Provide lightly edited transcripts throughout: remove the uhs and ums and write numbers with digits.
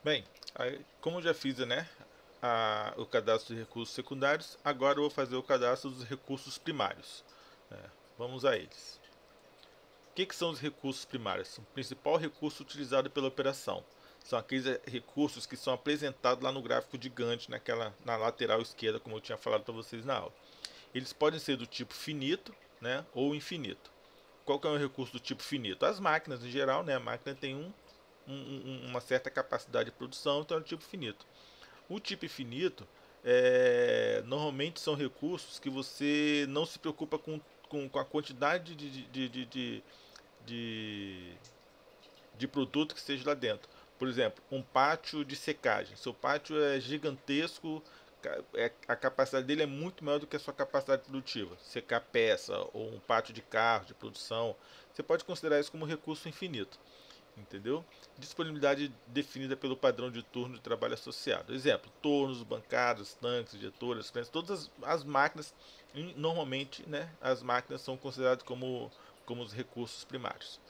Bem, como eu já fiz, né, o cadastro de recursos secundários, agora eu vou fazer o cadastro dos recursos primários. É, vamos a eles. O que são os recursos primários? O principal recurso utilizado pela operação. São aqueles recursos que são apresentados lá no gráfico de Gantt, na lateral esquerda, como eu tinha falado para vocês na aula. Eles podem ser do tipo finito, né, ou infinito. Qual que é o recurso do tipo finito? As máquinas, em geral, né, a máquina tem uma certa capacidade de produção, então é do tipo finito. O tipo infinito, normalmente são recursos que você não se preocupa com a quantidade de, de produto que esteja lá dentro. Por exemplo, um pátio de secagem. Seu pátio é gigantesco, a capacidade dele é muito maior do que a sua capacidade produtiva. Secar peça ou um pátio de carro de produção, você pode considerar isso como recurso infinito. Entendeu? Disponibilidade definida pelo padrão de turno de trabalho associado. Exemplo, tornos, bancadas, tanques, injetoras, todas as máquinas, normalmente, né, as máquinas são consideradas como os recursos primários.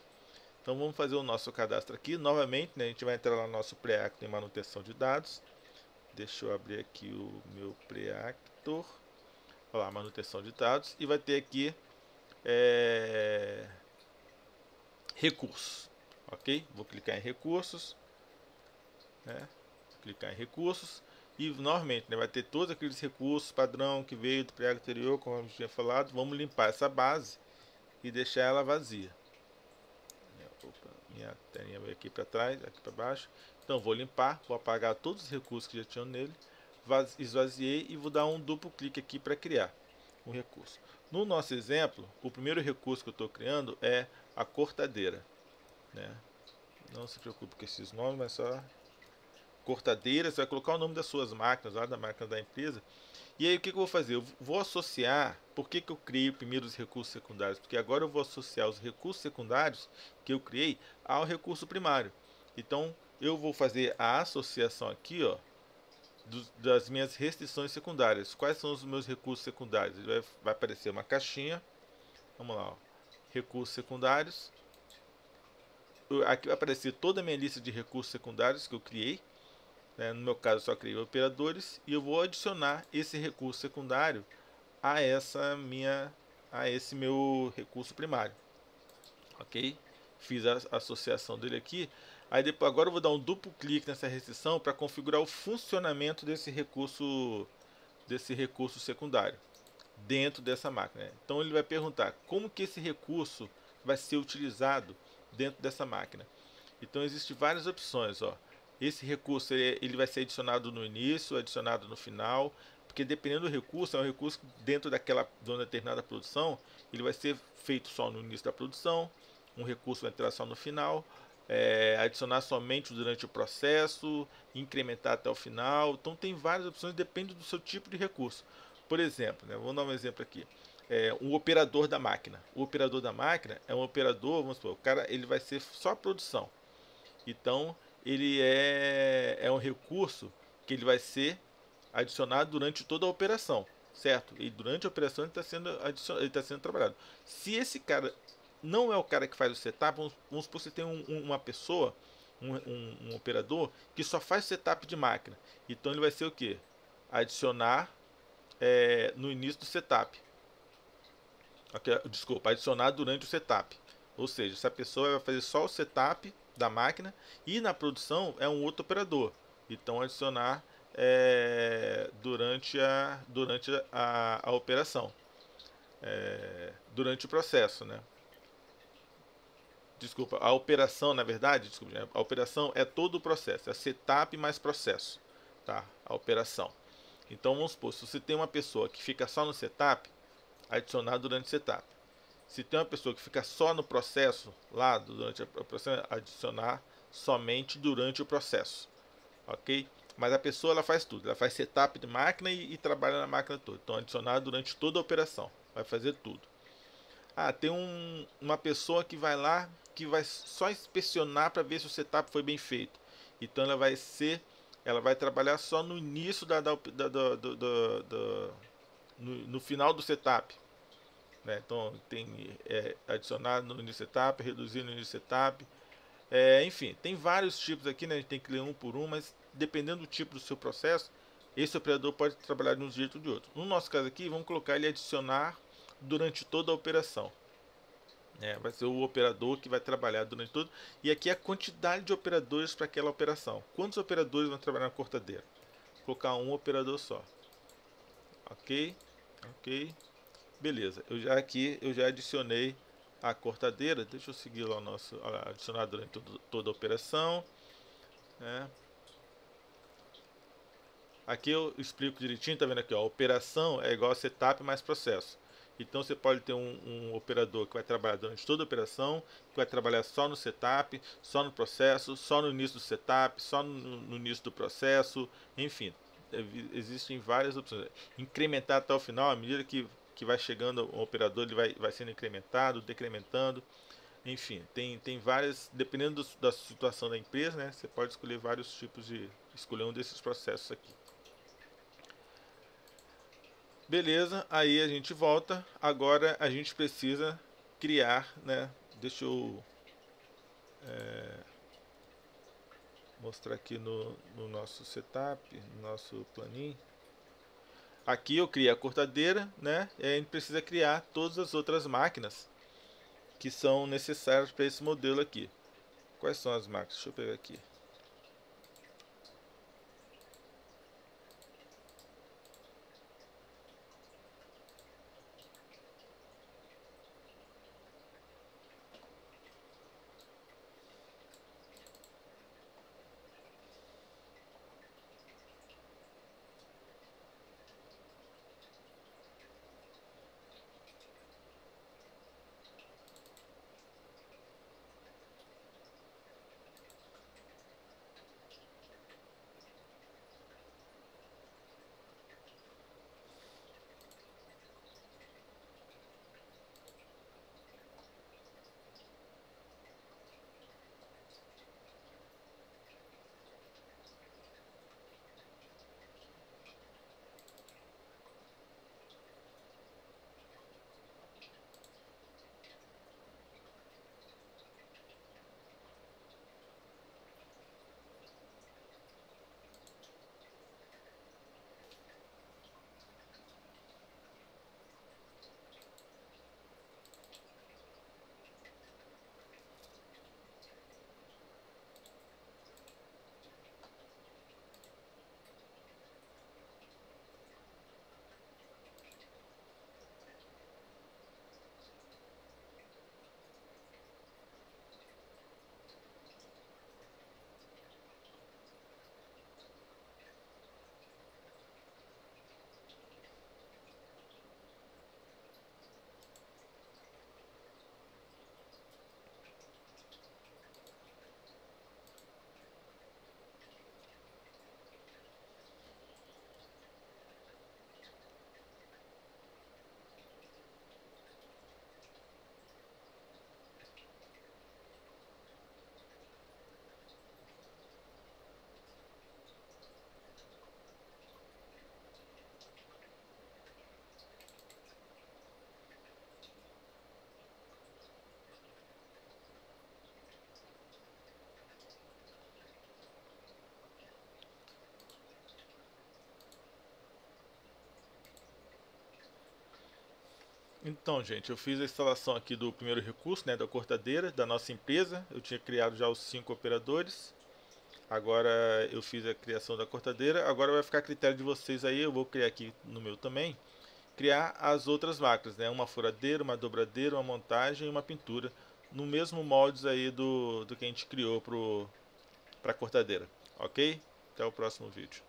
Então vamos fazer o nosso cadastro aqui. Novamente, né, a gente vai entrar lá no nosso Preactor em manutenção de dados. Deixa eu abrir aqui o meu Preactor. Olha lá, manutenção de dados. E vai ter aqui recursos. Ok? Vou clicar em recursos. Né? Clicar em recursos. E novamente, né, vai ter todos aqueles recursos padrão que veio do Preactor anterior, como eu tinha falado. Vamos limpar essa base e deixar ela vazia. Opa, minha telinha veio aqui para trás, aqui para baixo. Então vou limpar, vou apagar todos os recursos que já tinham nele, esvaziei e vou dar um duplo clique aqui para criar um recurso. No nosso exemplo, o primeiro recurso que eu estou criando é a cortadeira. Né? Não se preocupe com esses nomes, mas só cortadeira. Você vai colocar o nome das suas máquinas, lá da máquina da empresa. E aí o que eu vou fazer? Eu vou associar. Por que eu criei primeiro os recursos secundários? Porque agora eu vou associar os recursos secundários que eu criei ao recurso primário. Então eu vou fazer a associação aqui, ó, das minhas restrições secundárias. Quais são os meus recursos secundários? Vai aparecer uma caixinha. Vamos lá, ó. Recursos secundários. Aqui vai aparecer toda a minha lista de recursos secundários que eu criei. Né? No meu caso, eu só criei operadores e eu vou adicionar esse recurso secundário a essa minha a esse meu recurso primário, ok? Fiz a associação dele aqui. Aí depois, agora eu vou dar um duplo clique nessa restrição para configurar o funcionamento desse recurso secundário dentro dessa máquina. Então ele vai perguntar como que esse recurso vai ser utilizado dentro dessa máquina. Então existem várias opções, ó. Esse recurso ele vai ser adicionado no início, adicionado no final, porque dependendo do recurso, é um recurso dentro de uma determinada produção, ele vai ser feito só no início da produção, um recurso vai entrar só no final, adicionar somente durante o processo, incrementar até o final. Então tem várias opções, depende do seu tipo de recurso. Por exemplo, né, vamos dar um exemplo aqui. Um operador da máquina. O operador da máquina é um operador, vamos supor, o cara ele vai ser só produção. Então, ele é um recurso que ele vai ser adicionado durante toda a operação, certo? E durante a operação ele está sendo trabalhado. Se esse cara não é o cara que faz o setup, vamos supor que você tem uma pessoa, um operador, que só faz setup de máquina. Então ele vai ser o que? Adicionar no início do setup. Okay, desculpa, adicionar durante o setup. Ou seja, essa pessoa vai fazer só o setup da máquina e na produção é um outro operador. Então adicionar durante a operação, durante o processo, né? Desculpa, a operação, na verdade, desculpa, a operação é todo o processo, é setup mais processo, tá? A operação. Então vamos supor, se você tem uma pessoa que fica só no setup, adicionar durante o setup. Se tem uma pessoa que fica só no processo, lá durante o processo, adicionar somente durante o processo, ok? Mas a pessoa ela faz tudo, ela faz setup de máquina e trabalha na máquina toda. Então adicionar durante toda a operação, vai fazer tudo. Ah, tem uma pessoa que vai lá, que vai só inspecionar para ver se o setup foi bem feito. Então ela vai trabalhar só no início no final do setup. Né? Então tem adicionar no início setup, reduzir no início setup, Enfim, tem vários tipos aqui, né? A gente tem que ler um por um, mas dependendo do tipo do seu processo, esse operador pode trabalhar de um jeito ou de outro. No nosso caso aqui, vamos colocar ele adicionar durante toda a operação. Vai ser o operador que vai trabalhar durante todo. E aqui é a quantidade de operadores para aquela operação. Quantos operadores vão trabalhar na cortadeira? Vou colocar um operador só. Ok, ok, beleza. Eu já adicionei a cortadeira. Deixa eu seguir lá o nosso adicionar durante toda a operação. Aqui eu explico direitinho, tá vendo aqui, ó, operação é igual a setup mais processo. Então você pode ter um operador que vai trabalhar durante toda a operação, que vai trabalhar só no setup, só no processo, só no início do setup, só no início do processo, enfim, existem várias opções. Incrementar até o final, à medida que vai chegando o operador, ele vai sendo incrementado, decrementando, enfim, tem várias, dependendo da situação da empresa, né, você pode escolher vários tipos escolher um desses processos aqui. Beleza, aí a gente volta. Agora a gente precisa criar, né? Deixa eu mostrar aqui no nosso setup, no nosso planinho. Aqui eu criei a cortadeira, né? E a gente precisa criar todas as outras máquinas que são necessárias para esse modelo aqui. Quais são as máquinas? Deixa eu pegar aqui. Então, gente, eu fiz a instalação aqui do primeiro recurso, né, da cortadeira da nossa empresa. Eu tinha criado já os 5 operadores. Agora eu fiz a criação da cortadeira. Agora vai ficar a critério de vocês aí. Eu vou criar aqui no meu também. Criar as outras máquinas, né? Uma furadeira, uma dobradeira, uma montagem e uma pintura. No mesmo moldes aí do que a gente criou para a cortadeira. Ok? Até o próximo vídeo.